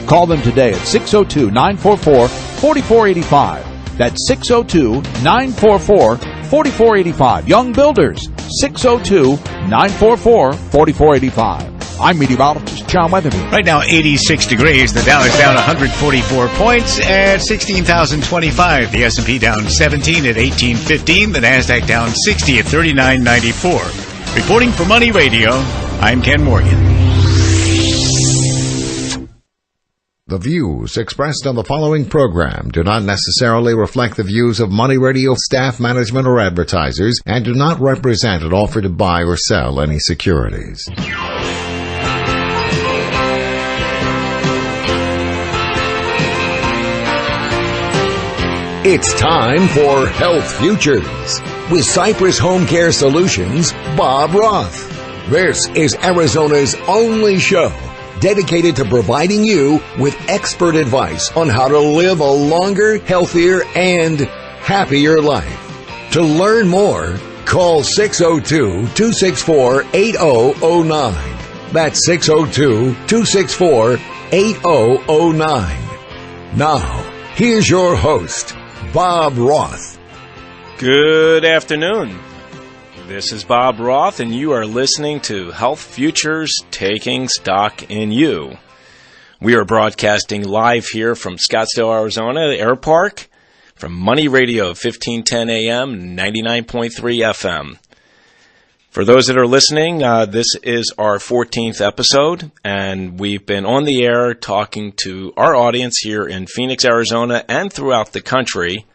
Call them today at 602-944-4485. That's 602-944-4485. Young Builders, 602-944-4485. I'm meteorologist John Weatherby. Right now, 86 degrees. The Dow is down 144 points at 16,025. The S&P down 17 at 1815. The NASDAQ down 60 at 3994. Reporting for Money Radio, I'm Ken Morgan. The views expressed on the following program do not necessarily reflect the views of Money Radio staff, management, or advertisers, and do not represent an offer to buy or sell any securities. It's time for Health Futures with Cypress Home Care Solutions, Bob Roth. This is Arizona's only show dedicated to providing you with expert advice on how to live a longer, healthier, and happier life. To learn more, call 602-264-8009. That's 602-264-8009. Now, here's your host, Bob Roth. Good afternoon. This is Bob Roth, and you are listening to Health Futures Taking Stock in You. We are broadcasting live here from Scottsdale, Arizona, the Air Park, from Money Radio, 1510 AM, 99.3 FM. For those that are listening, this is our 14th episode, and we've been on the air talking to our audience here in Phoenix, Arizona, and throughout the country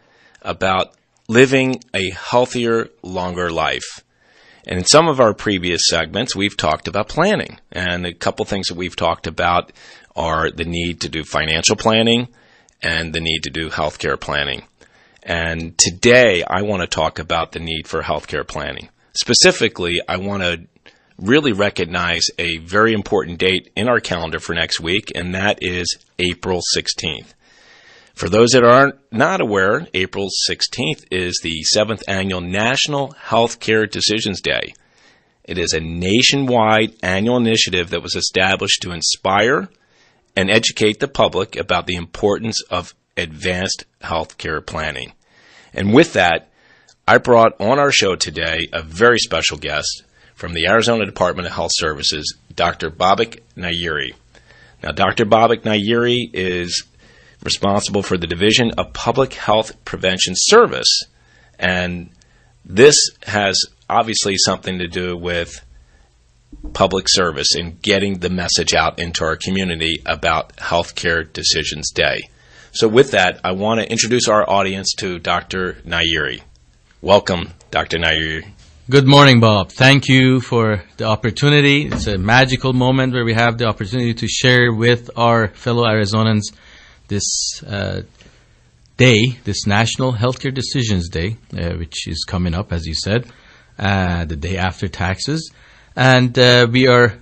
about living a healthier, longer life. And in some of our previous segments, we've talked about planning. And a couple things that we've talked about are the need to do financial planning and the need to do healthcare planning. And today, I want to talk about the need for healthcare planning. Specifically, I want to really recognize a very important date in our calendar for next week, and that is April 16th. For those that are not aware, April 16th is the 7th Annual National Healthcare Decisions Day. It is a nationwide annual initiative that was established to inspire and educate the public about the importance of advanced healthcare planning. And with that, I brought on our show today a very special guest from the Arizona Department of Health Services, Dr. Babak Nayeri. Now, Dr. Babak Nayeri is responsible for the Division of Public Health Prevention Service. And this has obviously something to do with public service and getting the message out into our community about Healthcare Decisions Day. So with that, I want to introduce our audience to Dr. Nayeri. Welcome, Dr. Nayeri. Good morning, Bob. Thank you for the opportunity. It's a magical moment where we have the opportunity to share with our fellow Arizonans this day, this National Healthcare Decisions Day, which is coming up, as you said, the day after taxes. And we are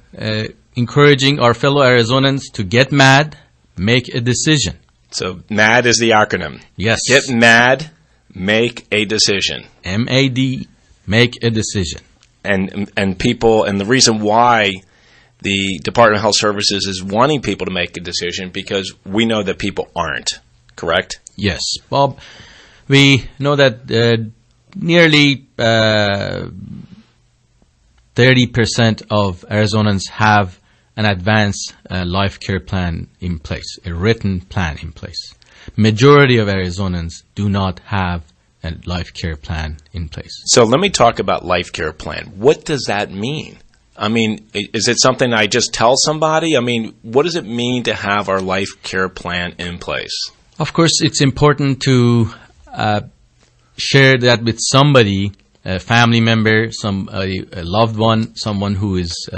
encouraging our fellow Arizonans to get mad, make a decision. So MAD is the acronym. Yes. Get mad, make a decision. M-A-D, make a decision. And people, and the reason why the Department of Health Services is wanting people to make a decision because we know that people aren't, correct? Yes, Bob. We know that nearly 30% of Arizonans have an advanced life care plan in place, a written plan in place. Majority of Arizonans do not have a life care plan in place. So let me talk about life care plan. What does that mean? I mean, is it something I just tell somebody? I mean, what does it mean to have our life care plan in place? Of course, it's important to share that with somebody, a family member, a loved one, someone who is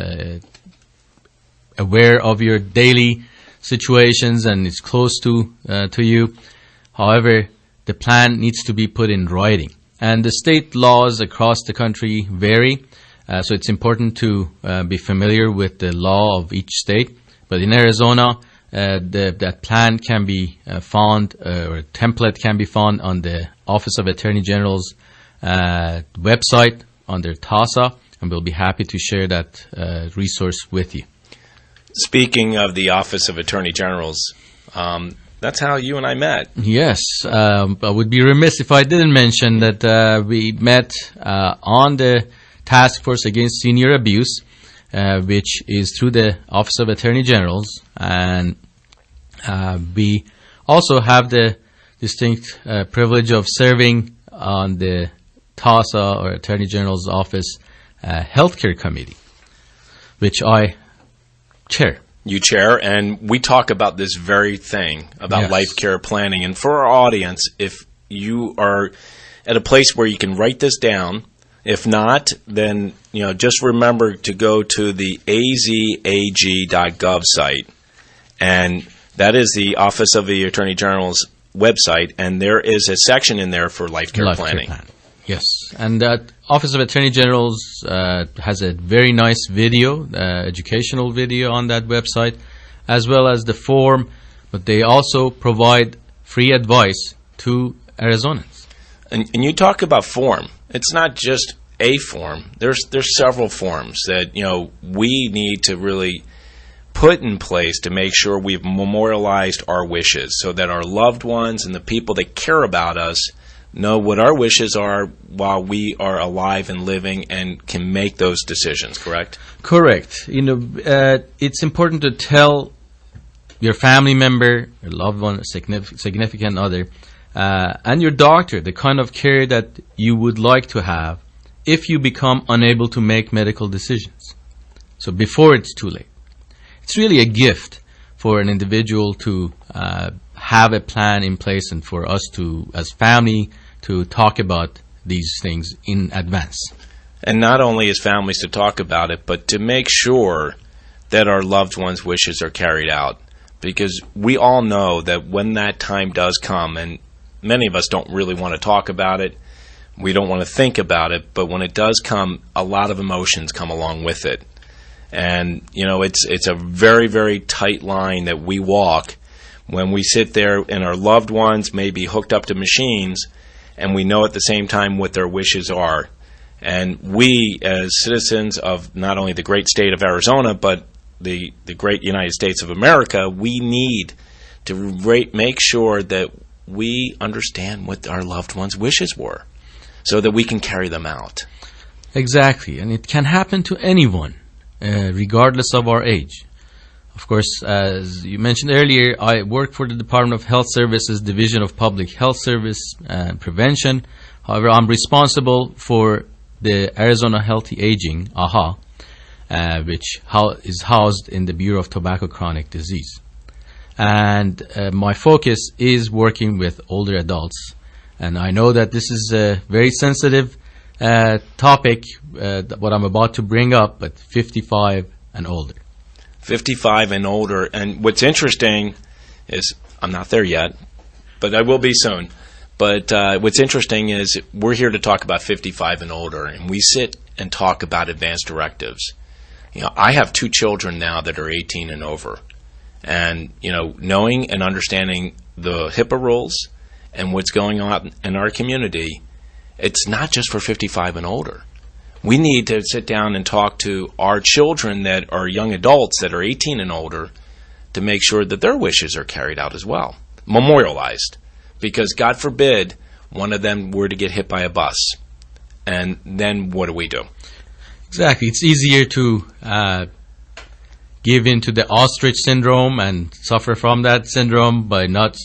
aware of your daily situations and is close to you. However, the plan needs to be put in writing. And the state laws across the country vary. So it's important to be familiar with the law of each state. But in Arizona, that plan can be found, or a template can be found on the Office of Attorney General's website under TASA, and we'll be happy to share that resource with you. Speaking of the Office of Attorney Generals, that's how you and I met. Yes, I would be remiss if I didn't mention that we met on the Task Force Against Senior Abuse, which is through the Office of Attorney Generals, and we also have the distinct privilege of serving on the TASA, or Attorney General's Office, Healthcare Committee, which I chair. You chair, and we talk about this very thing, about Yes. life care planning. And for our audience, if you are at a place where you can write this down, if not, then just remember to go to the azag.gov site, and that is the Office of the Attorney General's website, and there is a section in there for life care planning. Yes, and that Office of Attorney General's has a very nice video, educational video on that website, as well as the form, but they also provide free advice to Arizonans. And you talk about form. It's not just a form. There's several forms that we need to really put in place to make sure we've memorialized our wishes, so that our loved ones and the people that care about us know what our wishes are while we are alive and living and can make those decisions, correct? Correct. It's important to tell your family member, your loved one, a significant other, and your doctor the kind of care that you would like to have if you become unable to make medical decisions. So before it's too late. It's really a gift for an individual to have a plan in place, and for us to, as family, to talk about these things in advance. And not only as families to talk about it, but to make sure that our loved ones' wishes are carried out. Because we all know that when that time does come, and many of us don't really want to talk about it, we don't want to think about it, but when it does come, a lot of emotions come along with it. And, it's a very, very tight line that we walk when we sit there and our loved ones may be hooked up to machines, and we know at the same time what their wishes are. And we, as citizens of not only the great state of Arizona, but the great United States of America, we need to make sure that we understand what our loved ones' wishes were, so that we can carry them out. Exactly, and it can happen to anyone, regardless of our age. Of course, as you mentioned earlier, I work for the Department of Health Services Division of Public Health Service and Prevention. However, I'm responsible for the Arizona Healthy Aging, AHA, which is housed in the Bureau of Tobacco Chronic Disease. And my focus is working with older adults. And I know that this is a very sensitive topic, what I'm about to bring up, but 55 and older. 55 and older. And what's interesting is, I'm not there yet, but I will be soon. But what's interesting is we're here to talk about 55 and older, and we sit and talk about advanced directives. I have 2 children now that are 18 and over. And, knowing and understanding the HIPAA rules and what's going on in our community, it's not just for 55 and older. We need to sit down and talk to our children that are young adults that are 18 and older to make sure that their wishes are carried out as well, memorialized. Because God forbid one of them were to get hit by a bus. And then what do? Exactly. It's easier to give into the ostrich syndrome and suffer from that syndrome by not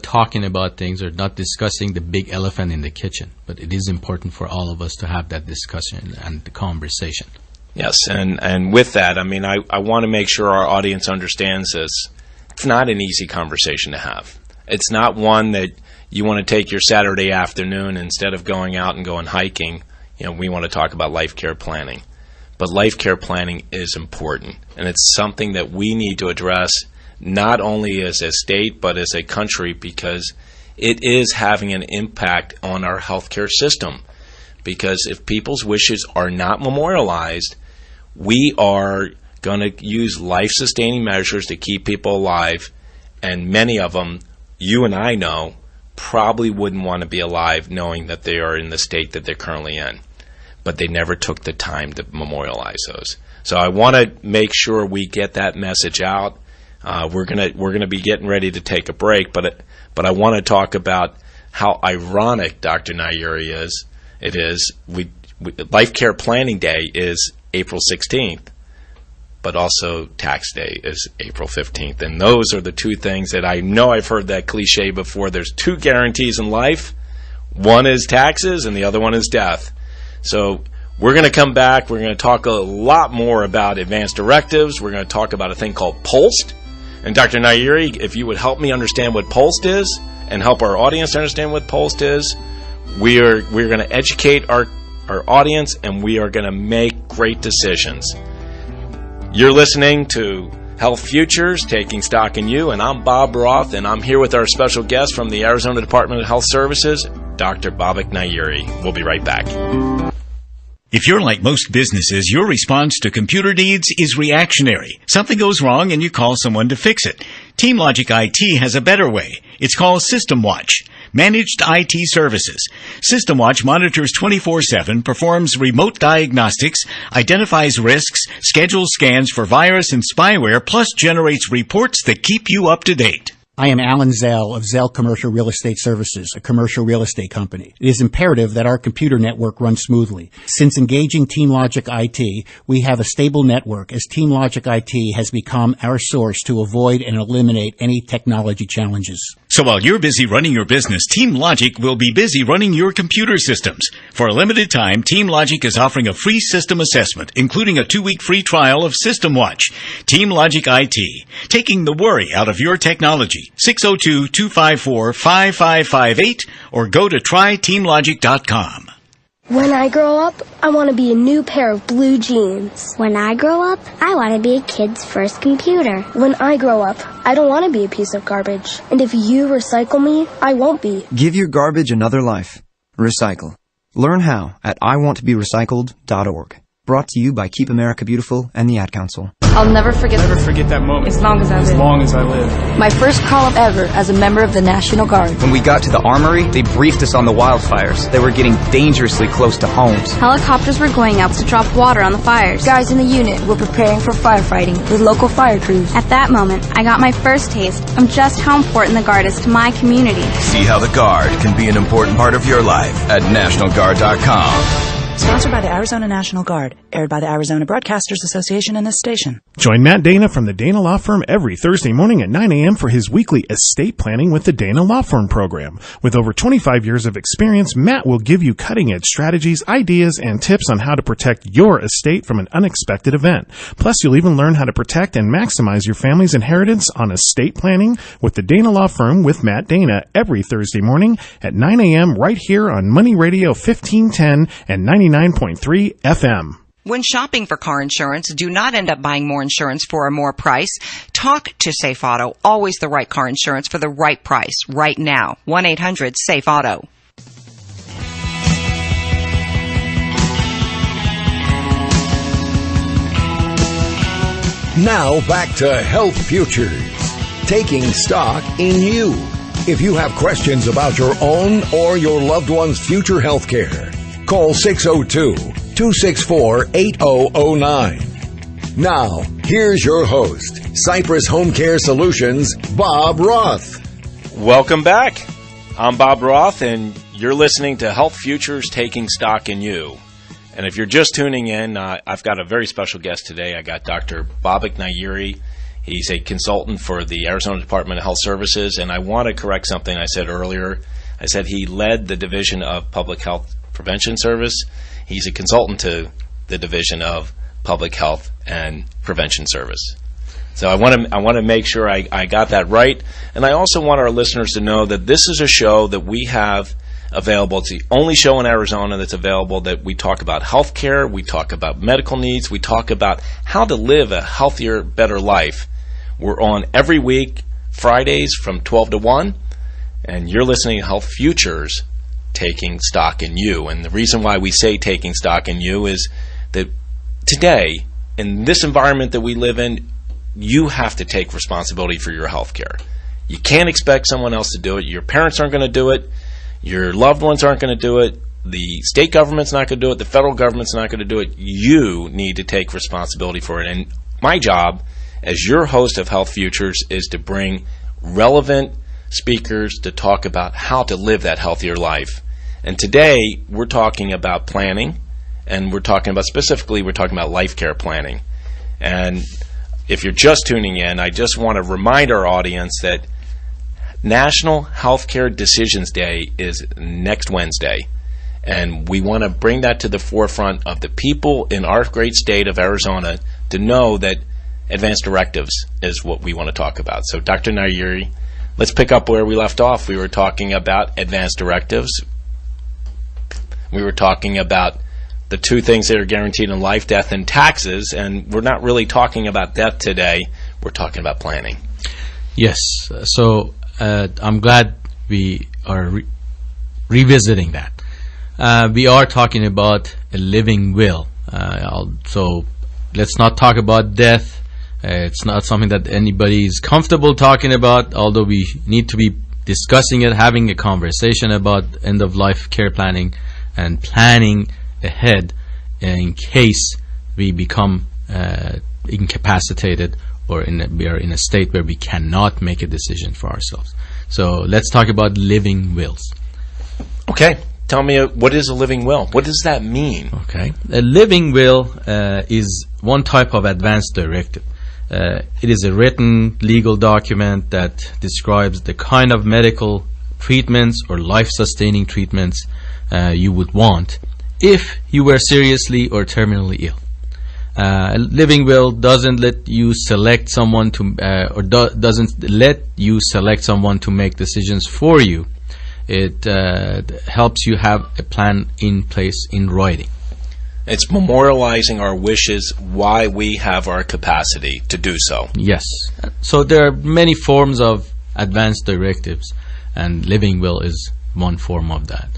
talking about things or not discussing the big elephant in the kitchen. But it is important for all of us to have that discussion and the conversation. Yes, and with that, I want to make sure our audience understands this. It's not an easy conversation to have. It's not one that you want to take your Saturday afternoon instead of going out and going hiking. We want to talk about life care planning. But life care planning is important, and it's something that we need to address not only as a state but as a country, because it is having an impact on our healthcare system. Because if people's wishes are not memorialized, we are going to use life-sustaining measures to keep people alive, and many of them, you and I know, probably wouldn't want to be alive knowing that they are in the state that they're currently in. But they never took the time to memorialize those. So I want to make sure we get that message out. We're gonna be getting ready to take a break, but I want to talk about how ironic, Dr. Nayeri, is. It is Life Care Planning Day is April 16th, but also Tax Day is April 15th, and those are the two things that I know I've heard that cliche before. There's two guarantees in life. One is taxes, and the other one is death. So we're going to come back. We're going to talk a lot more about advanced directives. We're going to talk about a thing called POLST. And Dr. Nayeri, if you would help me understand what POLST is and help our audience understand what POLST is, we're going to educate our audience, and we are going to make great decisions. You're listening to Health Futures, Taking Stock in You, and I'm Bob Roth, and I'm here with our special guest from the Arizona Department of Health Services, Dr. Babak Nayeri. We'll be right back. If you're like most businesses, your response to computer needs is reactionary. Something goes wrong and you call someone to fix it. TeamLogic IT has a better way. It's called SystemWatch. Managed IT Services. SystemWatch monitors 24/7, performs remote diagnostics, identifies risks, schedules scans for virus and spyware, plus generates reports that keep you up to date. I am Alan Zell of Zell Commercial Real Estate Services, a commercial real estate company. It is imperative that our computer network runs smoothly. Since engaging TeamLogic IT, we have a stable network, as TeamLogic IT has become our source to avoid and eliminate any technology challenges. So while you're busy running your business, TeamLogic will be busy running your computer systems. For a limited time, TeamLogic is offering a free system assessment, including a 2-week free trial of SystemWatch. TeamLogic IT, taking the worry out of your technology. 602-254-5558 or go to tryteamlogic.com. When I grow up, I want to be a new pair of blue jeans. When I grow up, I want to be a kid's first computer. When I grow up, I don't want to be a piece of garbage. And if you recycle me, I won't be. Give your garbage another life. Recycle. Learn how at iwanttoberecycled.org. Brought to you by Keep America Beautiful and the Ad Council. I'll never forget that moment. As long as I live. My first call-up ever as a member of the National Guard. When we got to the armory, they briefed us on the wildfires. They were getting dangerously close to homes. Helicopters were going out to drop water on the fires. Guys in the unit were preparing for firefighting with local fire crews. At that moment, I got my first taste of just how important the Guard is to my community. See how the Guard can be an important part of your life at NationalGuard.com. Sponsored by the Arizona National Guard. Aired by the Arizona Broadcasters Association and this station. Join Matt Dana from the Dana Law Firm every Thursday morning at 9 a.m. for his weekly estate planning with the Dana Law Firm program. With over 25 years of experience, Matt will give you cutting-edge strategies, ideas, and tips on how to protect your estate from an unexpected event. Plus, you'll even learn how to protect and maximize your family's inheritance on estate planning with the Dana Law Firm with Matt Dana every Thursday morning at 9 a.m. right here on Money Radio 1510 and 99.3 FM. When shopping for car insurance, do not end up buying more insurance for a more price. Talk to Safe Auto. Always the right car insurance for the right price right now. 1-800-SAFE-AUTO. Now back to Health Futures, taking stock in you. If you have questions about your own or your loved one's future health care, call 602-264-8009. Now, here's your host, Cypress Home Care Solutions, Bob Roth. Welcome back. I'm Bob Roth, and you're listening to Health Futures, Taking Stock in You. And if you're just tuning in, I've got a very special guest today. I got Dr. Babak Nayeri. He's a consultant for the Arizona Department of Health Services, and I want to correct something I said earlier. I said he led the Division of Public Health Prevention Service. He's a consultant to the Division of Public Health and Prevention Service. So I want to make sure I got that right. And I also want our listeners to know that this is a show that we have available. It's the only show in Arizona that's available that we talk about health care, we talk about medical needs, we talk about how to live a healthier, better life. We're on every week, Fridays from 12 to 1, and you're listening to Health Futures, Taking Stock in You. And the reason why we say taking stock in you is that today, in this environment that we live in, you have to take responsibility for your health care. You can't expect someone else to do it. Your parents aren't going to do it. Your loved ones aren't going to do it. The state government's not going to do it. The federal government's not going to do it. You need to take responsibility for it. And my job as your host of Health Futures is to bring relevant speakers to talk about how to live that healthier life. And today we're talking about planning, and we're talking about life care planning. And if you're just tuning in, I just want to remind our audience that National Healthcare Decisions Day is next Wednesday. And we want to bring that to the forefront of the people in our great state of Arizona to know that advanced directives is what we want to talk about. So, Dr. Nayeri, let's pick up where we left off. We were talking about advanced directives. We were talking about the two things that are guaranteed in life, death, and taxes. And we're not really talking about death today. We're talking about planning. Yes. So I'm glad we are revisiting that. We are talking about a living will. So let's not talk about death. It's not something that anybody is comfortable talking about, although we need to be discussing it, having a conversation about end-of-life care planning and planning ahead in case we become incapacitated or we are in a state where we cannot make a decision for ourselves. So let's talk about living wills. Okay. Tell me, what is a living will? What does that mean? Okay. A living will is one type of advanced directive. It is a written legal document that describes the kind of medical treatments or life-sustaining treatments you would want if you were seriously or terminally ill. A living will doesn't let you select someone to, doesn't let you select someone to make decisions for you. It helps you have a plan in place in writing. It's memorializing our wishes, why we have our capacity to do so. Yes. So there are many forms of advanced directives, and living will is one form of that.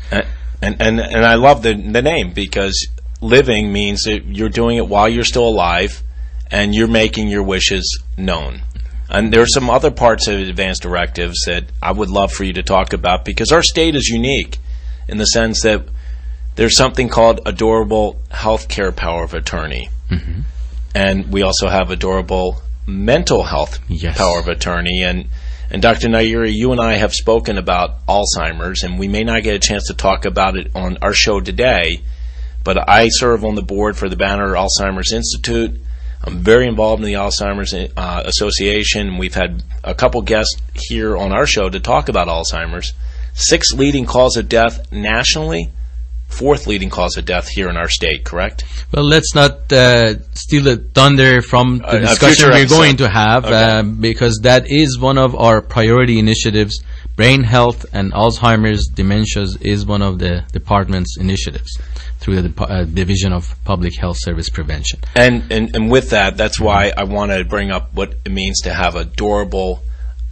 And I love the name, because living means that you're doing it while you're still alive, and you're making your wishes known. And there are some other parts of advanced directives that I would love for you to talk about, because our state is unique in the sense that there's something called a durable health care power of attorney. Mm-hmm. And we also have a durable mental health power of attorney. And Dr. Nayeri, you and I have spoken about Alzheimer's, and we may not get a chance to talk about it on our show today, but I serve on the board for the Banner Alzheimer's Institute. I'm very involved in the Alzheimer's Association. We've had a couple guests here on our show to talk about Alzheimer's. 6th leading cause of death nationally, 4th leading cause of death here in our state, correct? Well, let's not steal the thunder from the discussion we're going to have, because that is one of our priority initiatives. Brain health and Alzheimer's dementias is one of the department's initiatives through the Division of Public Health Service Prevention. And with that, that's why I want to bring up what it means to have a durable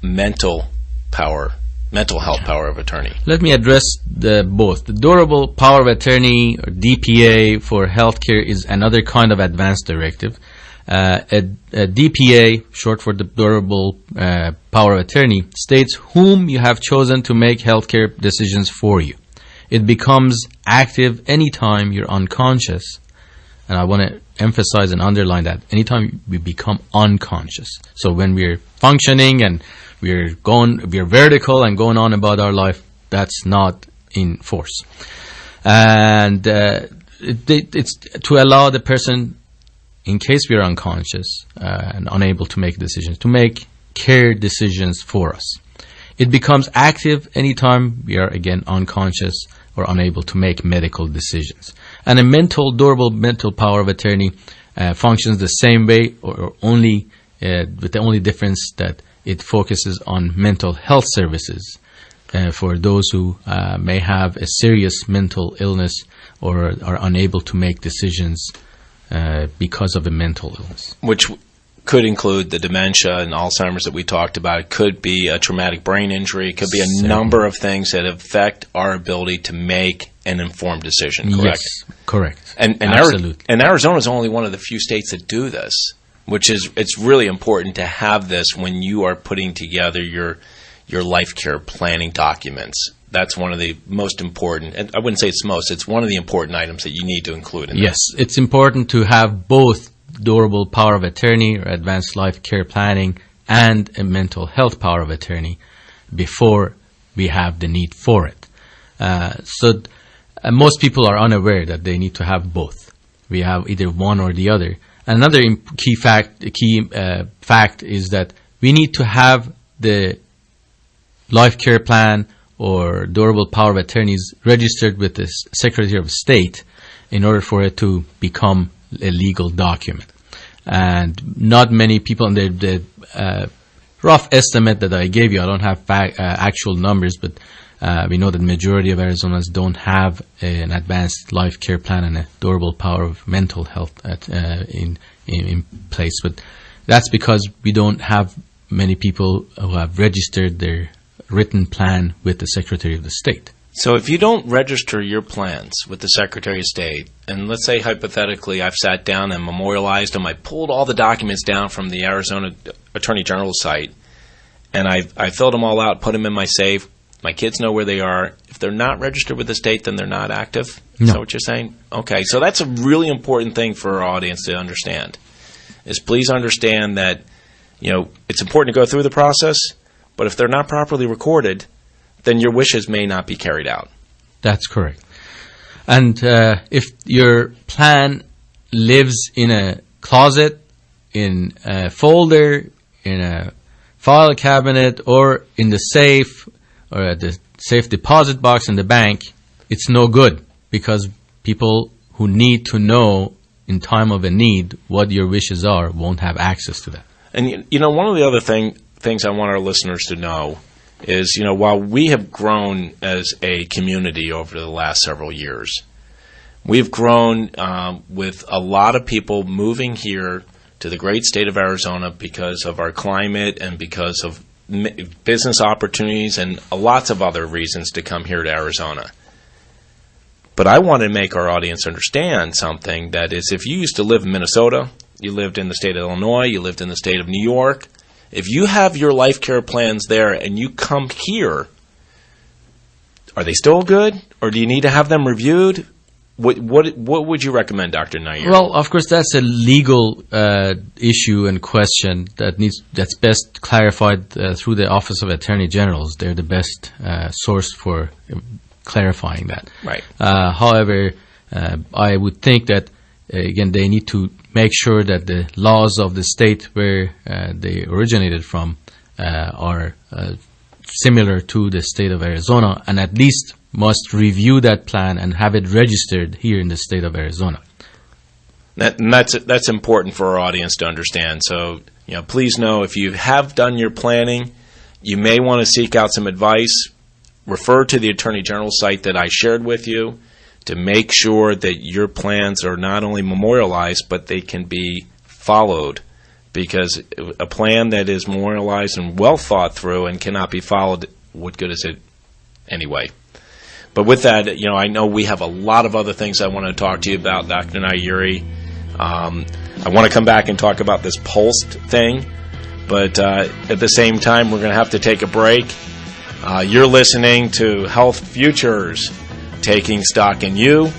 mental health power of attorney. Let me address both. The durable power of attorney, or DPA, for healthcare is another kind of advanced directive. A DPA, short for the durable power of attorney, states whom you have chosen to make healthcare decisions for you. It becomes active anytime you're unconscious. And I want to emphasize and underline that. Anytime we become unconscious. So when we're functioning and we're vertical and going on about our life, that's not in force. And it's to allow the person, in case we are unconscious and unable to make decisions, to make care decisions for us. It becomes active anytime we are, again, unconscious or unable to make medical decisions. And a durable mental power of attorney functions the same way, or only with the only difference that it focuses on mental health services for those who may have a serious mental illness or are unable to make decisions because of a mental illness. Which could include the dementia and Alzheimer's that we talked about. It could be a traumatic brain injury. It could be a number of things that affect our ability to make an informed decision, correct? Yes, correct. And absolutely. And Arizona is only one of the few states that do this, which is, it's really important to have this when you are putting together your life care planning documents, that's one of the most important, and I wouldn't say it's one of the important items that you need to include in Yes, it's important to have both durable power of attorney or advanced life care planning and a mental health power of attorney before we have the need for it. Most people are unaware that they need to have both. We have either one or the other. Another key fact is that we need to have the life care plan or durable power of attorneys registered with the Secretary of State in order for it to become a legal document. And not many people, and the rough estimate that I gave you, I don't have actual numbers, but we know that the majority of Arizonans don't have an advanced life care plan and a durable power of mental health in place. But that's because we don't have many people who have registered their written plan with the Secretary of the State. So if you don't register your plans with the Secretary of State, and let's say hypothetically I've sat down and memorialized them, I pulled all the documents down from the Arizona Attorney General's site, and I filled them all out, put them in my safe, my kids know where they are. If they're not registered with the state, then they're not active? No. Is that what you're saying? Okay, so that's a really important thing for our audience to understand, is please understand that, it's important to go through the process, but if they're not properly recorded, then your wishes may not be carried out. That's correct. And if your plan lives in a closet, in a folder, in a file cabinet, or in the safe, or at the safe deposit box in the bank, it's no good, because people who need to know in time of a need what your wishes are won't have access to that. And, one of the other things I want our listeners to know is, while we have grown as a community over the last several years, we've grown with a lot of people moving here to the great state of Arizona because of our climate and because of business opportunities and lots of other reasons to come here to Arizona. But I want to make our audience understand something, that is, if you used to live in Minnesota, you lived in the state of Illinois, you lived in the state of New York, if you have your life care plans there and you come here, are they still good, or do you need to have them reviewed? What would you recommend, Dr. Nayeri? Well, of course, that's a legal issue and question that's best clarified through the Office of Attorney Generals. They're the best source for clarifying that. Right. However, I would think that, again, they need to make sure that the laws of the state where they originated from are similar to the state of Arizona, and at least must review that plan and have it registered here in the state of Arizona. That's important for our audience to understand. So, please know, if you have done your planning, you may want to seek out some advice. Refer to the Attorney General's site that I shared with you to make sure that your plans are not only memorialized, but they can be followed. Because a plan that is memorialized and well thought through and cannot be followed, what good is it anyway? But with that, I know we have a lot of other things I want to talk to you about, Dr. Nayeri. I want to come back and talk about this pulsed thing, but at the same time, we're going to have to take a break. You're listening to Health Futures, Taking Stock in You,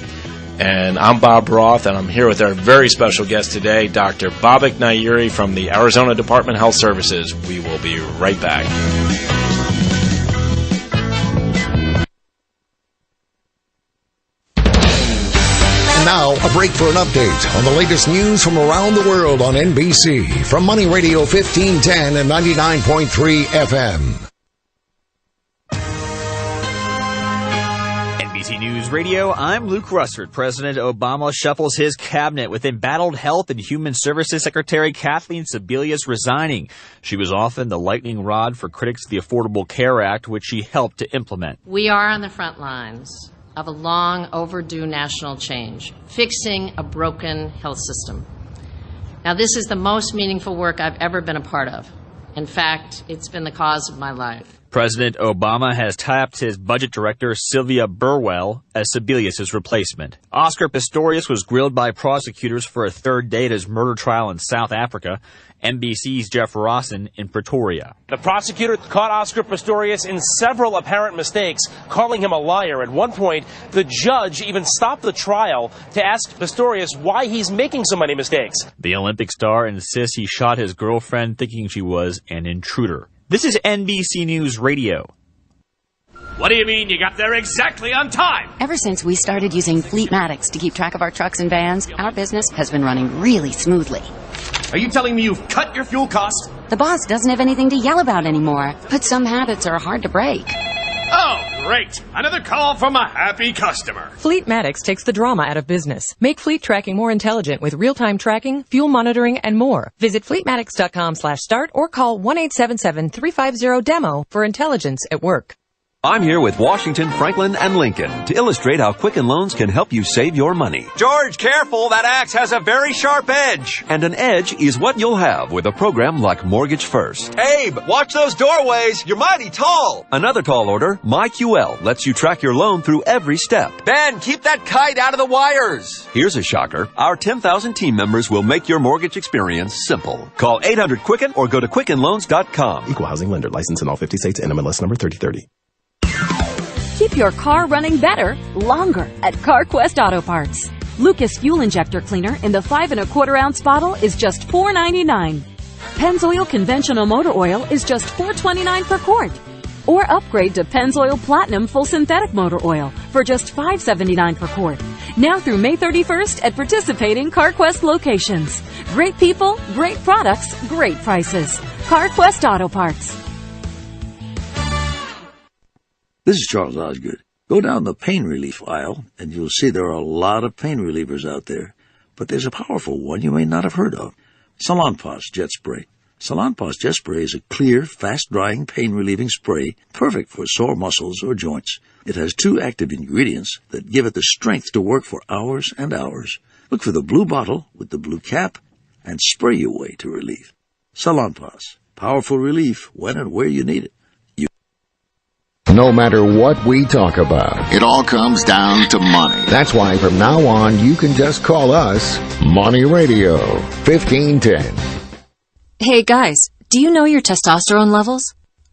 and I'm Bob Roth, and I'm here with our very special guest today, Dr. Babak Nayeri from the Arizona Department of Health Services. We will be right back. Now, a break for an update on the latest news from around the world on NBC from Money Radio 1510 and 99.3 FM. NBC News Radio, I'm Luke Russert. President Obama shuffles his cabinet with embattled Health and Human Services Secretary Kathleen Sebelius resigning. She was often the lightning rod for critics of the Affordable Care Act, which she helped to implement. We are on the front lines of a long overdue national change, fixing a broken health system. Now, this is the most meaningful work I've ever been a part of. In fact, it's been the cause of my life. President Obama has tapped his budget director, Sylvia Burwell, as Sebelius' replacement. Oscar Pistorius was grilled by prosecutors for a third day at his murder trial in South Africa. NBC's Jeff Rawson in Pretoria. The prosecutor caught Oscar Pistorius in several apparent mistakes, calling him a liar. At one point, the judge even stopped the trial to ask Pistorius why he's making so many mistakes. The Olympic star insists he shot his girlfriend thinking she was an intruder. This is NBC News Radio. What do you mean you got there exactly on time? Ever since we started using Fleetmatics to keep track of our trucks and vans, our business has been running really smoothly. Are you telling me you've cut your fuel costs? The boss doesn't have anything to yell about anymore, but some habits are hard to break. Oh, great. Another call from a happy customer. Fleetmatics takes the drama out of business. Make fleet tracking more intelligent with real-time tracking, fuel monitoring, and more. Visit fleetmatics.com/start or call 1-877-350-DEMO for intelligence at work. I'm here with Washington, Franklin, and Lincoln to illustrate how Quicken Loans can help you save your money. George, careful! That axe has a very sharp edge. And an edge is what you'll have with a program like Mortgage First. Abe, watch those doorways. You're mighty tall. Another tall order, MyQL, lets you track your loan through every step. Ben, keep that kite out of the wires. Here's a shocker. Our 10,000 team members will make your mortgage experience simple. Call 800-QUICKEN or go to QuickenLoans.com. Equal housing lender. License in all 50 states. NMLS number 3030. Keep your car running better, longer at CarQuest Auto Parts. Lucas Fuel Injector Cleaner in the 5 1/4 ounce bottle is just $4.99. Pennzoil Conventional Motor Oil is just $4.29 per quart. Or upgrade to Pennzoil Platinum Full Synthetic Motor Oil for just $5.79 per quart. Now through May 31st at participating CarQuest locations. Great people, great products, great prices. CarQuest Auto Parts. This is Charles Osgood. Go down the pain relief aisle, and you'll see there are a lot of pain relievers out there. But there's a powerful one you may not have heard of. Salonpas Jet Spray. Salonpas Jet Spray is a clear, fast-drying, pain-relieving spray perfect for sore muscles or joints. It has 2 active ingredients that give it the strength to work for hours and hours. Look for the blue bottle with the blue cap and spray your way to relief. Salonpas. Powerful relief when and where you need it. No matter what we talk about, it all comes down to money. That's why from now on, you can just call us Money Radio 1510. Hey guys, do you know your testosterone levels?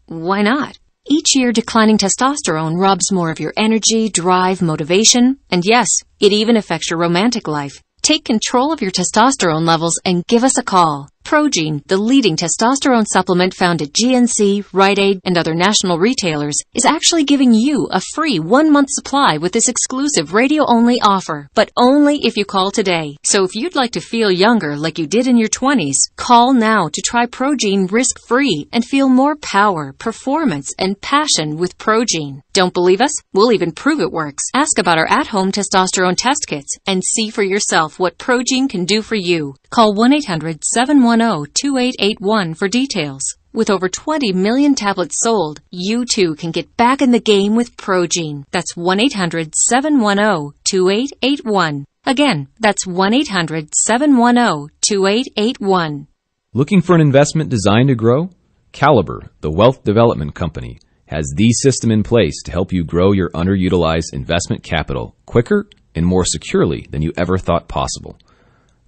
Why not? Each year, declining testosterone robs more of your energy, drive, motivation, and yes, it even affects your romantic life. Take control of your testosterone levels and give us a call. Progene, the leading testosterone supplement found at GNC, Rite Aid, and other national retailers, is actually giving you a free 1-month supply with this exclusive radio-only offer, but only if you call today. So if you'd like to feel younger like you did in your 20s, call now to try Progene risk-free and feel more power, performance, and passion with Progene. Don't believe us? We'll even prove it works. Ask about our at-home testosterone test kits and see for yourself what Progene can do for you. Call 1-800-710-2881 for details. With over 20 million tablets sold, you too can get back in the game with Progene. That's 1-800-710-2881. Again, that's 1-800-710-2881. Looking for an investment designed to grow? Caliber, the wealth development company, has the system in place to help you grow your underutilized investment capital quicker and more securely than you ever thought possible.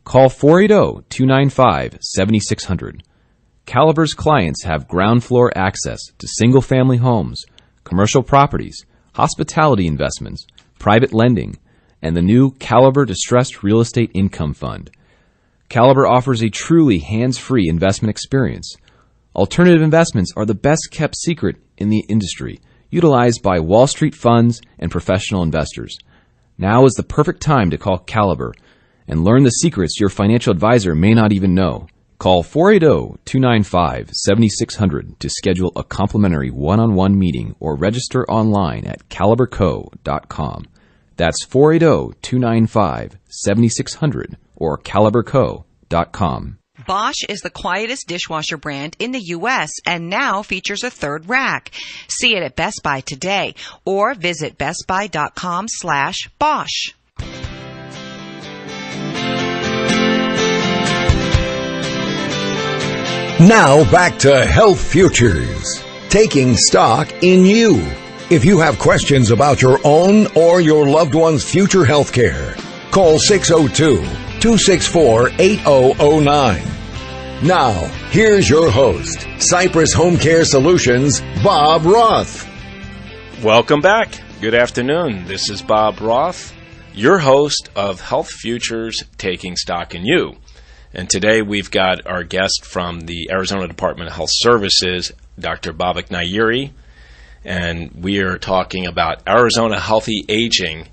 Call 480-295-7600. Caliber's clients have ground floor access to single-family homes, commercial properties, hospitality investments, private lending, and the new Caliber Distressed Real Estate Income Fund. Caliber offers a truly hands-free investment experience. Alternative investments are the best-kept secret in the industry, utilized by Wall Street funds and professional investors. Now is the perfect time to call Caliber and learn the secrets your financial advisor may not even know. Call 480-295-7600 to schedule a complimentary one-on-one meeting or register online at caliberco.com. That's 480-295-7600 or caliberco.com. Bosch is the quietest dishwasher brand in the U.S. and now features a third rack. See it at Best Buy today or visit bestbuy.com/Bosch. Now back to Health Futures. taking stock in you. If you have questions about your own or your loved one's future health care, call 602-264-8009. Now, here's your host, Cypress Home Care Solutions, Bob Roth. Welcome back. Good afternoon. This is Bob Roth, your host of Health Futures Taking Stock in You. And today we've got our guest from the Arizona Department of Health Services, Dr. Babak Nayeri, and we are talking about Arizona Healthy Aging,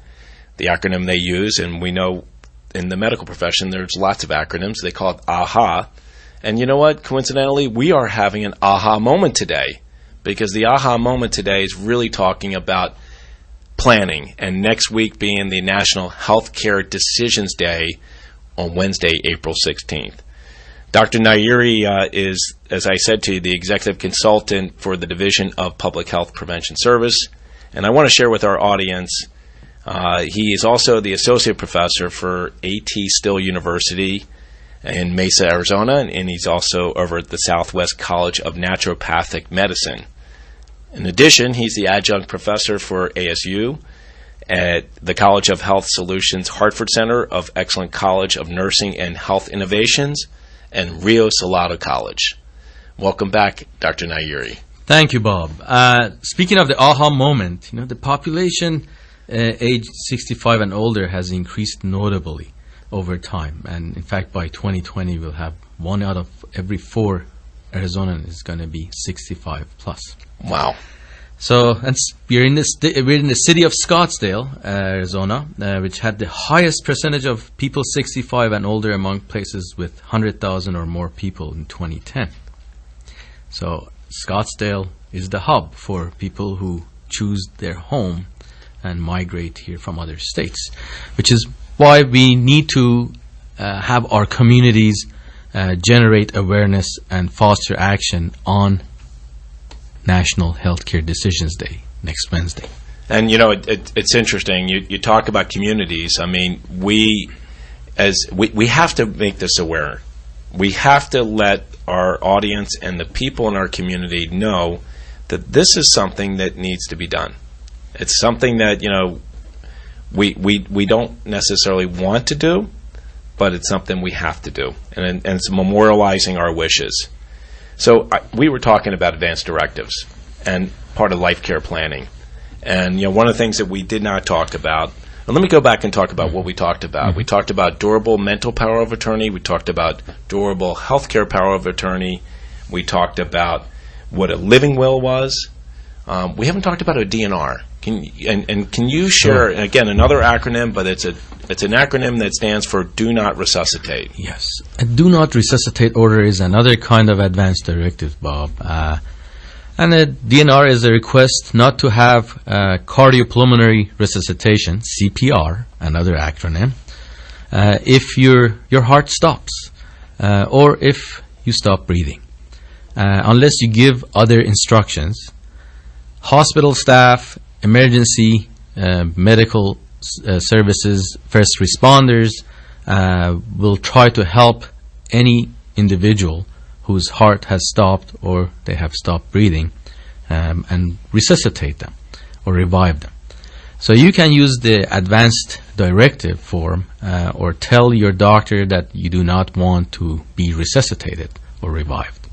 the acronym they use, and we know in the medical profession there's lots of acronyms. They call it AHA. And you know what? Coincidentally, we are having an AHA moment today, because the AHA moment today is really talking about planning, and next week being the National Healthcare Decisions Day on Wednesday, April 16th. Dr. Nayeri is, as I said to you, the executive consultant for the Division of Public Health Prevention Service. And I want to share with our audience, he is also the associate professor for A.T. Still University in Mesa, Arizona, and he's also over at the Southwest College of Naturopathic Medicine. In addition, he's the adjunct professor for ASU at the College of Health Solutions Hartford Center of Excellent College of Nursing and Health Innovations and Rio Salado College. Welcome back, Dr. Nayeri. Thank you, Bob. Speaking of the aha moment, the population age 65 and older has increased notably over time. And in fact, by 2020, we'll have 1 out of every 4 Arizonans is going to be 65 plus. Wow. So, and we're in the city of Scottsdale, Arizona, which had the highest percentage of people 65 and older among places with 100,000 or more people in 2010. So, Scottsdale is the hub for people who choose their home and migrate here from other states, which is why we need to have our communities generate awareness and foster action on National Healthcare Decisions Day next Wednesday. And it's interesting. You talk about communities. I mean, we have to make this aware. We have to let our audience and the people in our community know that this is something that needs to be done. It's something that we don't necessarily want to do, but it's something we have to do, and it's memorializing our wishes. So we were talking about advanced directives and part of life care planning. And one of the things that we did not talk about, and let me go back and talk about what we talked about. Mm-hmm. We talked about durable mental power of attorney. We talked about durable healthcare power of attorney. We talked about what a living will was. We haven't talked about a DNR. Can you share, again, another acronym, but it's an acronym that stands for Do Not Resuscitate. Yes. A Do Not Resuscitate order is another kind of advanced directive, Bob. And a DNR is a request not to have cardiopulmonary resuscitation, CPR, another acronym, if your heart stops or if you stop breathing. Unless you give other instructions, hospital staff, emergency medical services, first responders will try to help any individual whose heart has stopped or they have stopped breathing and resuscitate them or revive them. So you can use the advanced directive form or tell your doctor that you do not want to be resuscitated or revived.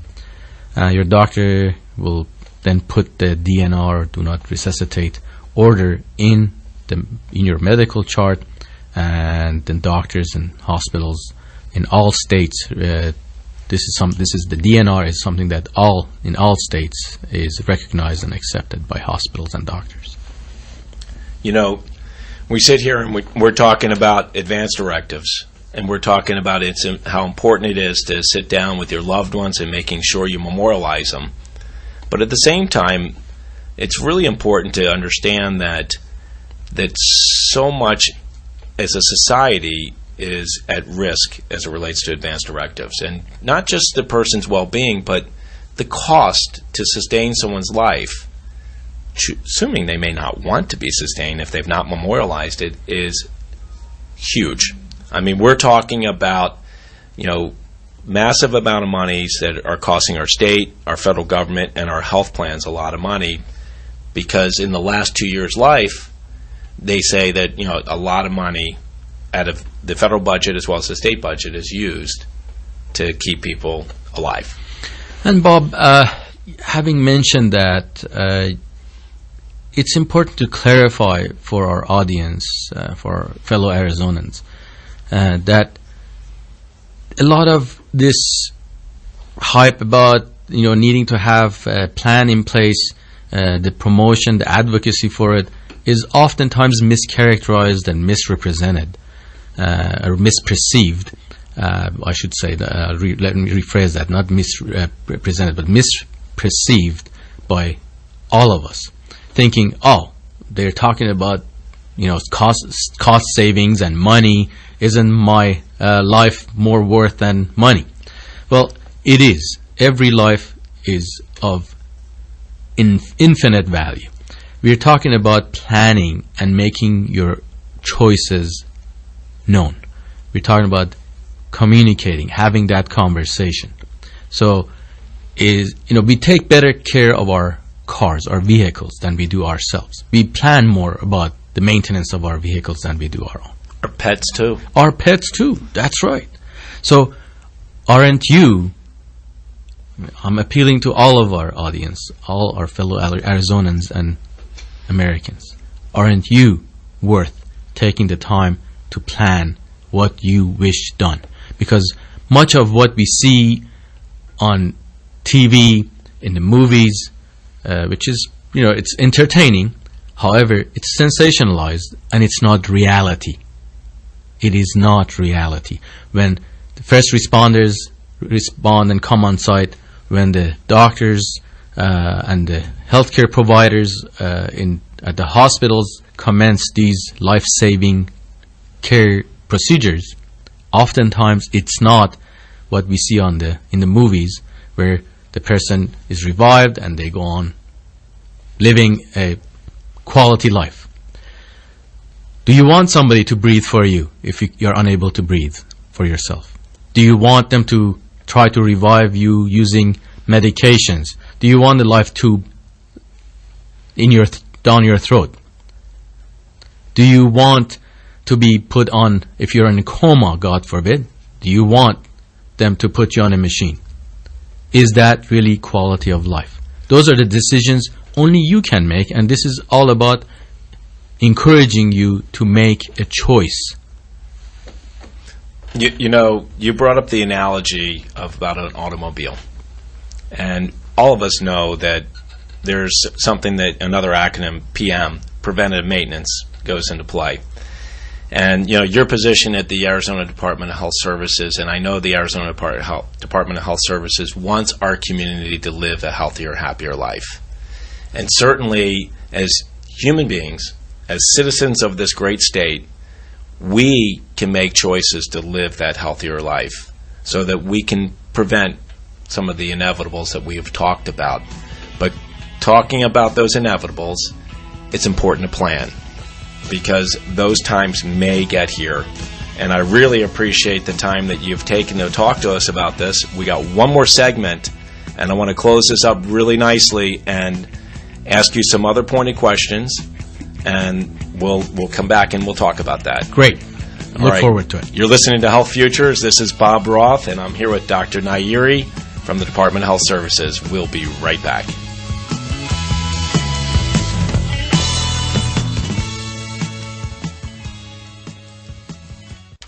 Your doctor will then put the DNR, Do Not Resuscitate, order in your medical chart, and then doctors and hospitals in all states. The DNR is something that in all states is recognized and accepted by hospitals and doctors. We sit here and we're talking about advanced directives, and we're talking about how important it is to sit down with your loved ones and making sure you memorialize them. But at the same time, it's really important to understand that so much as a society is at risk as it relates to advanced directives. And not just the person's well-being, but the cost to sustain someone's life, assuming they may not want to be sustained if they've not memorialized it, is huge. I mean, we're talking about, massive amount of monies that are costing our state, our federal government, and our health plans a lot of money, because in the last 2 years' life, they say that a lot of money out of the federal budget as well as the state budget is used to keep people alive. And Bob, having mentioned that, it's important to clarify for our audience, for our fellow Arizonans, that a lot of this hype about needing to have a plan in place, the promotion, the advocacy for it, is oftentimes mischaracterized and misrepresented or misperceived. I should say, let me rephrase that, not misrepresented, but misperceived by all of us, thinking, they're talking about cost savings and money. Isn't my life more worth than money? Well, it is. Every life is of infinite value. We're talking about planning and making your choices known. We're talking about communicating, having that conversation. So, we take better care of our cars, our vehicles, than we do ourselves. We plan more about the maintenance of our vehicles than we do our own. Our pets too. Our pets too. That's right. So, aren't you? I'm appealing to all of our audience, all our fellow Arizonans and Americans. Aren't you worth taking the time to plan what you wish done? Because much of what we see on TV, in the movies, which is, it's entertaining. However, it's sensationalized and it's not reality. It is not reality. When the first responders respond and come on site, when the doctors and the healthcare providers at the hospitals commence these life-saving care procedures, oftentimes it's not what we see in the movies, where the person is revived and they go on living a quality life. Do you want somebody to breathe for you if you're unable to breathe for yourself? Do you want them to try to revive you using medications? Do you want the life tube down your throat? Do you want to be put on, if you're in a coma, God forbid, do you want them to put you on a machine? Is that really quality of life? Those are the decisions only you can make, and this is all about encouraging you to make a choice. You brought up the analogy about an automobile, and all of us know that there's something that another acronym, PM, preventative maintenance, goes into play. And your position at the Arizona Department of Health Services, and I know the Arizona Department of Health Services wants our community to live a healthier, happier life. And certainly, as human beings, as citizens of this great state, we can make choices to live that healthier life so that we can prevent some of the inevitables that we have talked about. But talking about those inevitables, it's important to plan, because those times may get here. And I really appreciate the time that you've taken to talk to us about this. We got one more segment, and I want to close this up really nicely and ask you some other pointed questions, and we'll come back and we'll talk about that. Great. Look forward to it. You're listening to Health Futures. This is Bob Roth, and I'm here with Dr. Nayeri from the Department of Health Services. We'll be right back.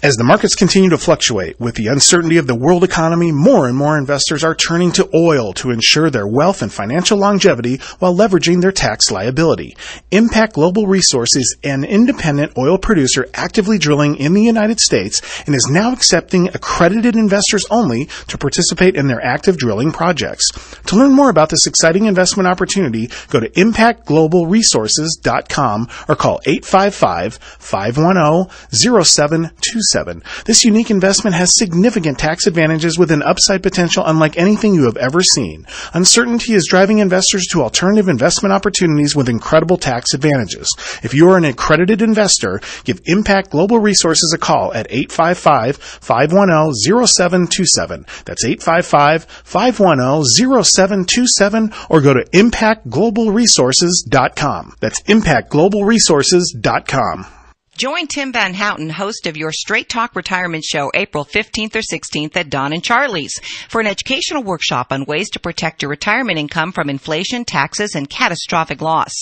As the markets continue to fluctuate with the uncertainty of the world economy, more and more investors are turning to oil to ensure their wealth and financial longevity while leveraging their tax liability. Impact Global Resources, an independent oil producer actively drilling in the United States, and is now accepting accredited investors only to participate in their active drilling projects. To learn more about this exciting investment opportunity, go to impactglobalresources.com or call 855-510-0727 6727. This unique investment has significant tax advantages with an upside potential unlike anything you have ever seen. Uncertainty is driving investors to alternative investment opportunities with incredible tax advantages. If you are an accredited investor, give Impact Global Resources a call at 855-510-0727. That's 855-510-0727, or go to impactglobalresources.com. That's impactglobalresources.com. Join Tim Van Houten, host of your Straight Talk Retirement Show, April 15th or 16th at Don and Charlie's for an educational workshop on ways to protect your retirement income from inflation, taxes, and catastrophic loss.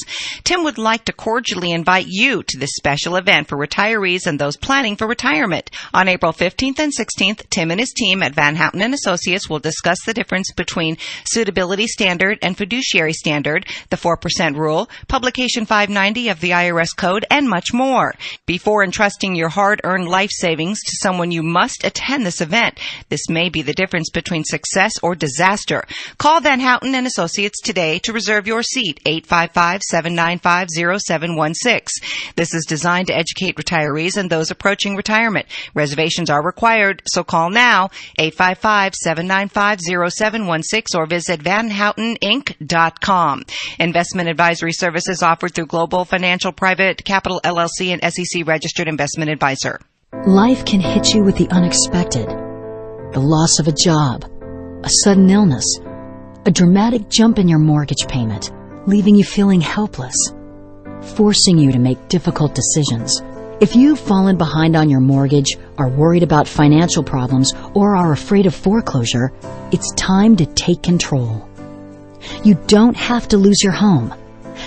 Tim would like to cordially invite you to this special event for retirees and those planning for retirement. On April 15th and 16th, Tim and his team at Van Houten & Associates will discuss the difference between suitability standard and fiduciary standard, the 4% rule, Publication 590 of the IRS Code, and much more. Before entrusting your hard-earned life savings to someone, you must attend this event. This may be the difference between success or disaster. Call Van Houten & Associates today to reserve your seat, 855-795-0716. This is designed to educate retirees and those approaching retirement. Reservations are required, so call now, 855-795-0716, or visit vanhouteninc.com. Investment advisory services offered through Global Financial Private Capital LLC and SEC registered investment advisor. Life can hit you with the unexpected. The loss of a job, a sudden illness, a dramatic jump in your mortgage payment, leaving you feeling helpless, forcing you to make difficult decisions. If you've fallen behind on your mortgage, are worried about financial problems, or are afraid of foreclosure, it's time to take control. You don't have to lose your home.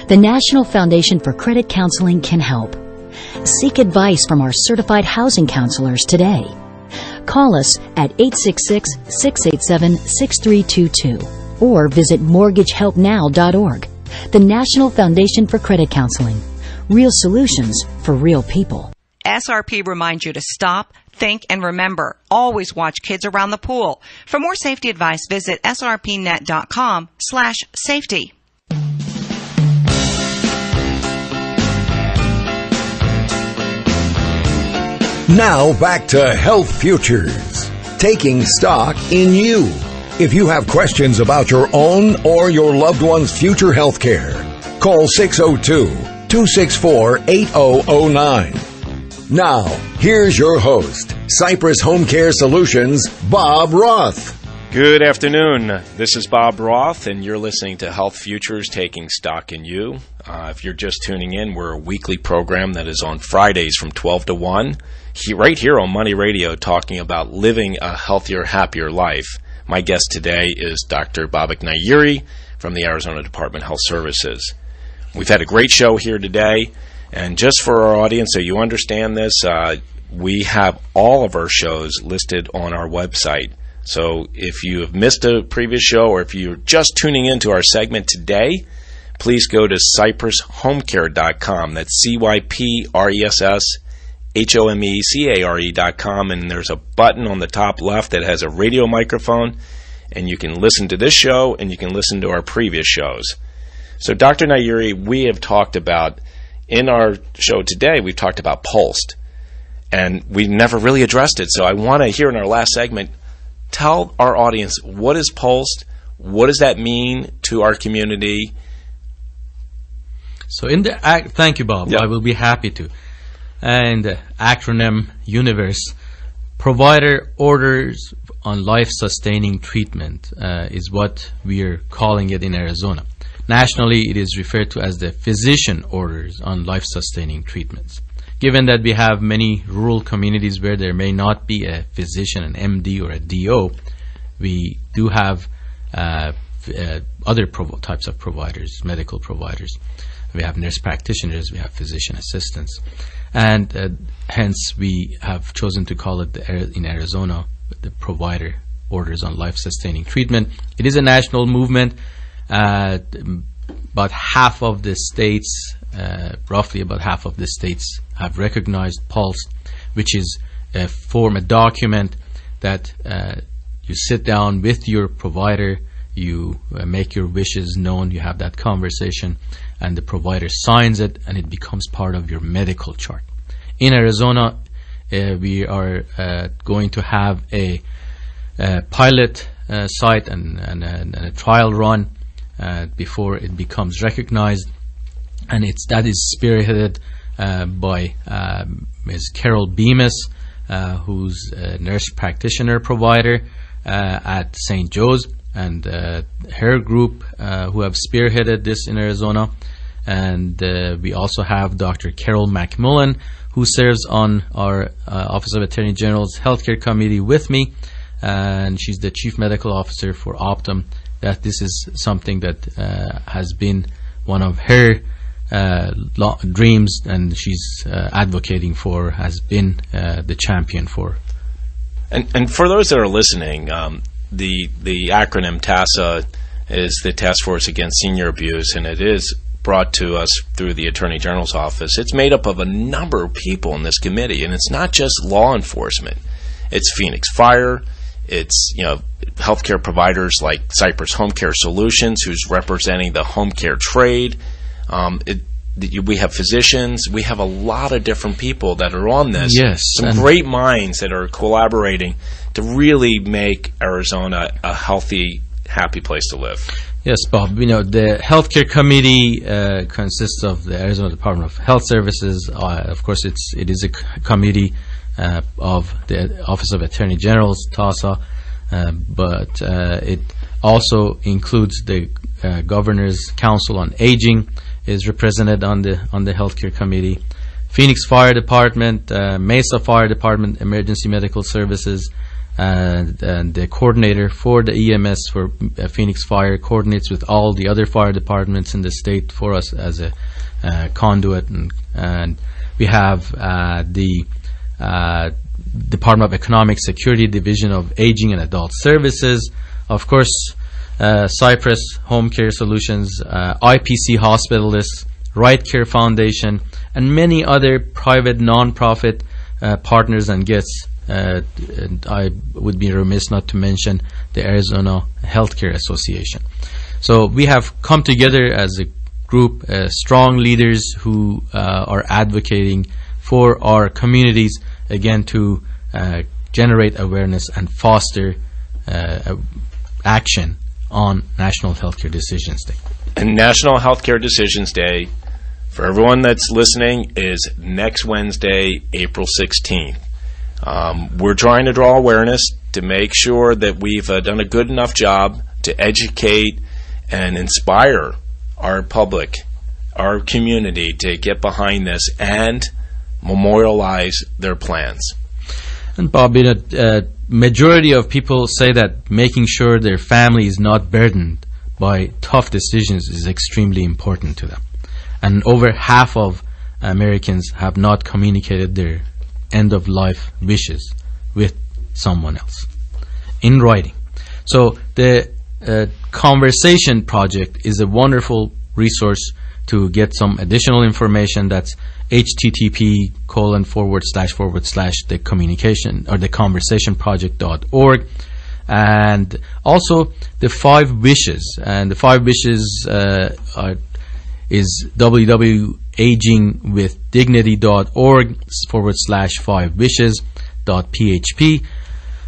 The National Foundation for Credit Counseling can help. Seek advice from our certified housing counselors today. Call us at 866-687-6322 or visit mortgagehelpnow.org. The National Foundation for Credit Counseling. Real solutions for real people. SRP reminds you to stop, think, and remember. Always watch kids around the pool. For more safety advice, visit srpnet.com/safety. Now back to Health Futures, taking stock in you. If you have questions about your own or your loved one's future health care, call 602-264-8009. Now, here's your host, Cypress Home Care Solutions, Bob Roth. Good afternoon. This is Bob Roth, and you're listening to Health Futures, taking stock in you. If you're just tuning in, we're a weekly program that is on Fridays from 12 to 1. Right here on Money Radio, talking about living a healthier, happier life. My guest today is Dr. Babak Nayeri from the Arizona Department of Health Services. We've had a great show here today, and just for our audience, so you understand this, we have all of our shows listed on our website. So if you have missed a previous show, or if you're just tuning into our segment today, please go to cypresshomecare.com. That's CYPRESSHOMECARE.com, and there's a button on the top left that has a radio microphone, and you can listen to this show and you can listen to our previous shows. So Dr. Nayeri, we have talked about, in our show today, we've talked about Pulsed, and we never really addressed it. So I want to hear in our last segment, tell our audience, what is Pulsed? What does that mean to our community? So in the thank you, Bob. Yep. I will be happy to. And the acronym universe, provider orders on life-sustaining treatment is what we are calling it in Arizona. Nationally, it is referred to as the physician orders on life-sustaining treatments. Given that we have many rural communities where there may not be a physician, an MD or a DO, we do have other types of providers, medical providers. We have nurse practitioners, we have physician assistants. And hence we have chosen to call it in Arizona the provider orders on life-sustaining treatment. It is a national movement. About half of the states, roughly about half of the states have recognized Pulse, which is a document that you sit down with your provider, you make your wishes known, you have that conversation, and the provider signs it, and it becomes part of your medical chart. In Arizona, we are going to have a pilot site and a trial run before it becomes recognized, and that is spearheaded by Ms. Carol Bemis, who's a nurse practitioner provider at St. Joe's, and her group who have spearheaded this in Arizona. And we also have Dr. Carol McMullen, who serves on our Office of Attorney General's Healthcare Committee with me, and she's the Chief Medical Officer for Optum. That this is something that has been one of her dreams, and she's advocating for, has been the champion for. And for those that are listening, the acronym TASA is the Task Force Against Senior Abuse, and it is brought to us through the Attorney General's office. It's made up of a number of people in this committee, and it's not just law enforcement. It's Phoenix Fire. It's healthcare providers like Cypress Home Care Solutions, who's representing the home care trade. We have physicians. We have a lot of different people that are on this. Yes, some great minds that are collaborating to really make Arizona a healthy, happy place to live. Yes, Bob. The healthcare committee consists of the Arizona Department of Health Services. Of course, it is a committee of the Office of Attorney General's TASA, but it also includes the Governor's Council on Aging is represented on the healthcare committee. Phoenix Fire Department, Mesa Fire Department, Emergency Medical Services, and the coordinator for the EMS for Phoenix Fire coordinates with all the other fire departments in the state for us as a conduit, and we have the Department of Economic Security Division of Aging and Adult Services, of course, Cypress Home Care Solutions, IPC Hospitalists, Right Care Foundation, and many other private non-profit partners and guests. And I would be remiss not to mention the Arizona Healthcare Association. So we have come together as a group, strong leaders who are advocating for our communities, again, to generate awareness and foster action on National Healthcare Decisions Day. And National Healthcare Decisions Day, for everyone that's listening, is next Wednesday, April 16th. We're trying to draw awareness to make sure that we've done a good enough job to educate and inspire our public, our community, to get behind this and memorialize their plans. And Bob, majority of people say that making sure their family is not burdened by tough decisions is extremely important to them. And over half of Americans have not communicated their end-of-life wishes with someone else in writing. So the Conversation Project is a wonderful resource to get some additional information. That's http:// the communication or the conversationproject.org, and also the 5 wishes. And the 5 wishes is www.agingwithdignity.org/5wishes.php,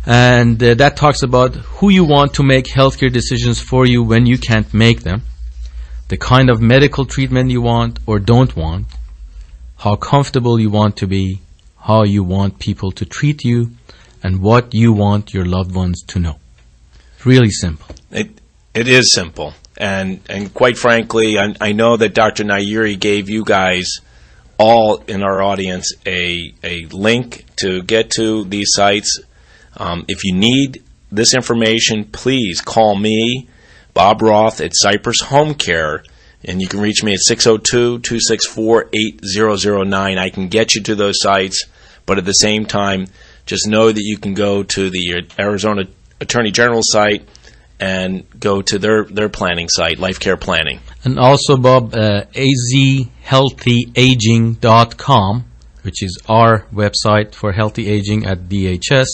and that talks about who you want to make healthcare decisions for you when you can't make them, the kind of medical treatment you want or don't want, how comfortable you want to be, how you want people to treat you, and what you want your loved ones to know. Really simple. It is simple. And quite frankly, I know that Dr. Nayeri gave you guys all in our audience a link to get to these sites. If you need this information, please call me, Bob Roth, at Cypress Home Care, and you can reach me at 602-264-8009. I can get you to those sites, but at the same time, just know that you can go to the Arizona Attorney General site and go to their planning site, Life Care Planning. And also, Bob, azhealthyaging.com, which is our website for healthy aging at DHS,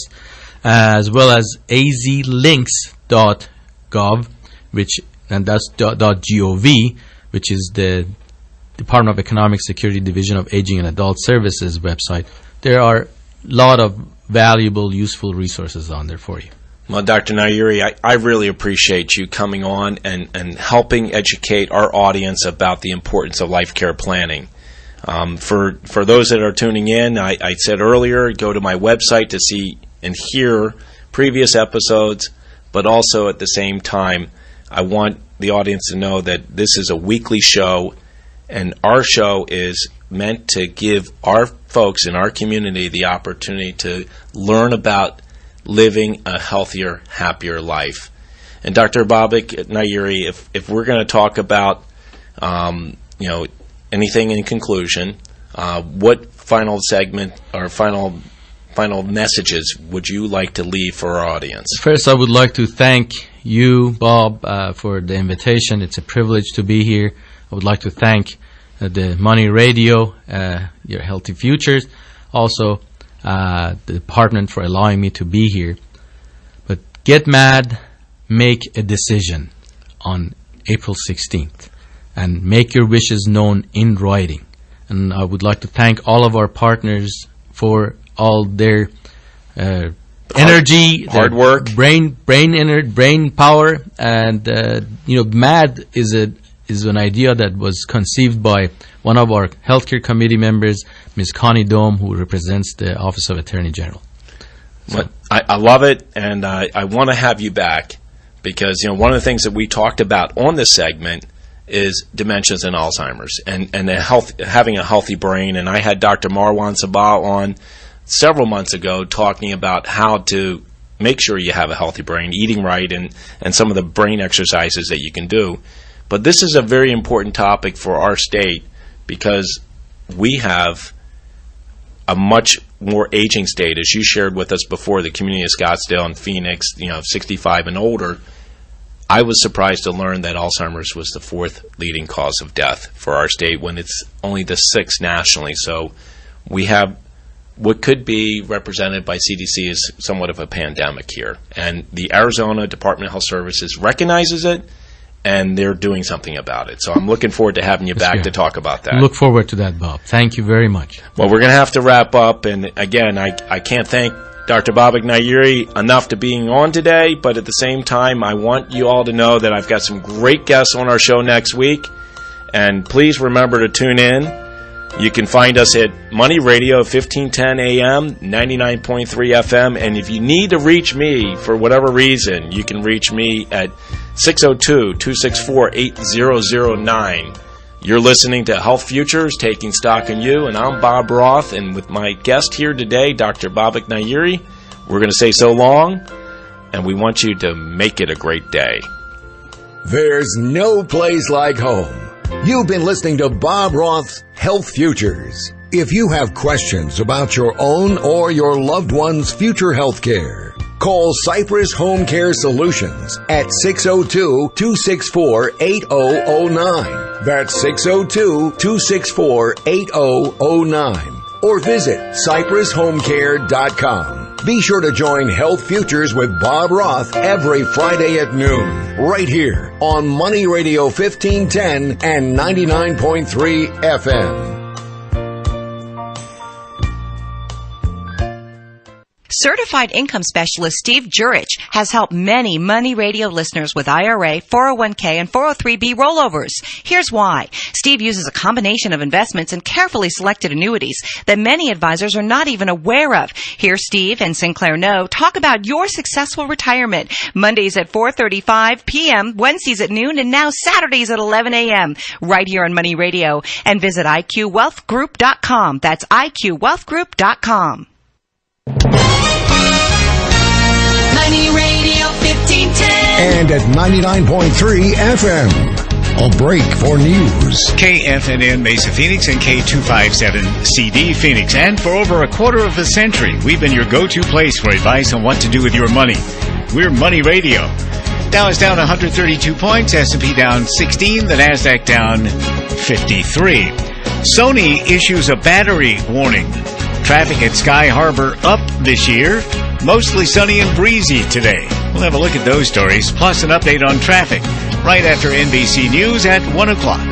as well as azlinks.gov, and that's .gov, which is the Department of Economic Security Division of Aging and Adult Services website. There are lot of valuable, useful resources on there for you. Well, Dr. Nayeri, I really appreciate you coming on and helping educate our audience about the importance of life care planning. For those that are tuning in, I said earlier, go to my website to see and hear previous episodes, but also at the same time, I want the audience to know that this is a weekly show, and our show is meant to give our folks in our community the opportunity to learn about living a healthier, happier life. And Dr. Babak Nayeri, if we're going to talk about, anything in conclusion, what final segment or final messages would you like to leave for our audience? First, I would like to thank you, Bob, for the invitation. It's a privilege to be here. I would like to thank the Money Radio, Your Healthy Futures, also the department for allowing me to be here. But get mad, make a decision on April 16th, and make your wishes known in writing. And I would like to thank all of our partners for all their energy, hard work, brain power, and MAD is an idea that was conceived by one of our healthcare committee members, Ms. Connie Dome, who represents the Office of Attorney General. So, I love it, and I want to have you back because one of the things that we talked about on this segment is dementias and Alzheimer's and having a healthy brain. And I had Dr. Marwan Sabah on several months ago talking about how to make sure you have a healthy brain, eating right, and some of the brain exercises that you can do. But this is a very important topic for our state because we have a much more aging state, as you shared with us before, the community of Scottsdale and Phoenix, 65 and older. I was surprised to learn that Alzheimer's was the 4th leading cause of death for our state when it's only the 6th nationally. So we have what could be represented by CDC as somewhat of a pandemic here. And the Arizona Department of Health Services recognizes it, and they're doing something about it. So I'm looking forward to having you back to talk about that. Look forward to that, Bob. Thank you very much. Well, we're going to have to wrap up. And again, I can't thank Dr. Babak Nayeri enough to being on today, but at the same time, I want you all to know that I've got some great guests on our show next week. And please remember to tune in. You can find us at Money Radio, 1510 AM, 99.3 FM. And if you need to reach me for whatever reason, you can reach me at 602-264-8009. You're listening to Health Futures, Taking Stock in You, and I'm Bob Roth. And with my guest here today, Dr. Babak Nayeri, we're going to say so long, and we want you to make it a great day. There's no place like home. You've been listening to Bob Roth's Health Futures. If you have questions about your own or your loved one's future health care, call Cypress Home Care Solutions at 602-264-8009. That's 602-264-8009. Or visit CypressHomeCare.com. Be sure to join Health Futures with Bob Roth every Friday at noon, right here on Money Radio 1510 and 99.3 FM. Certified income specialist Steve Jurich has helped many Money Radio listeners with IRA, 401k, and 403b rollovers. Here's why. Steve uses a combination of investments and carefully selected annuities that many advisors are not even aware of. Hear Steve and Sinclair No talk about your successful retirement. Mondays at 4:35 p.m., Wednesdays at noon, and now Saturdays at 11 a.m. right here on Money Radio. And visit IQWealthGroup.com. That's IQWealthGroup.com. Money Radio 1510 and at 99.3 FM. A break for news. KFNN Mesa Phoenix and K257CD Phoenix. And for over a quarter of a century, we've been your go-to place for advice on what to do with your money. We're Money Radio. Dow is down 132 points, S&P down 16, the NASDAQ down 53. Sony issues a battery warning. Traffic at Sky Harbor up this year. Mostly sunny and breezy today. We'll have a look at those stories, plus an update on traffic right after NBC News at 1 o'clock.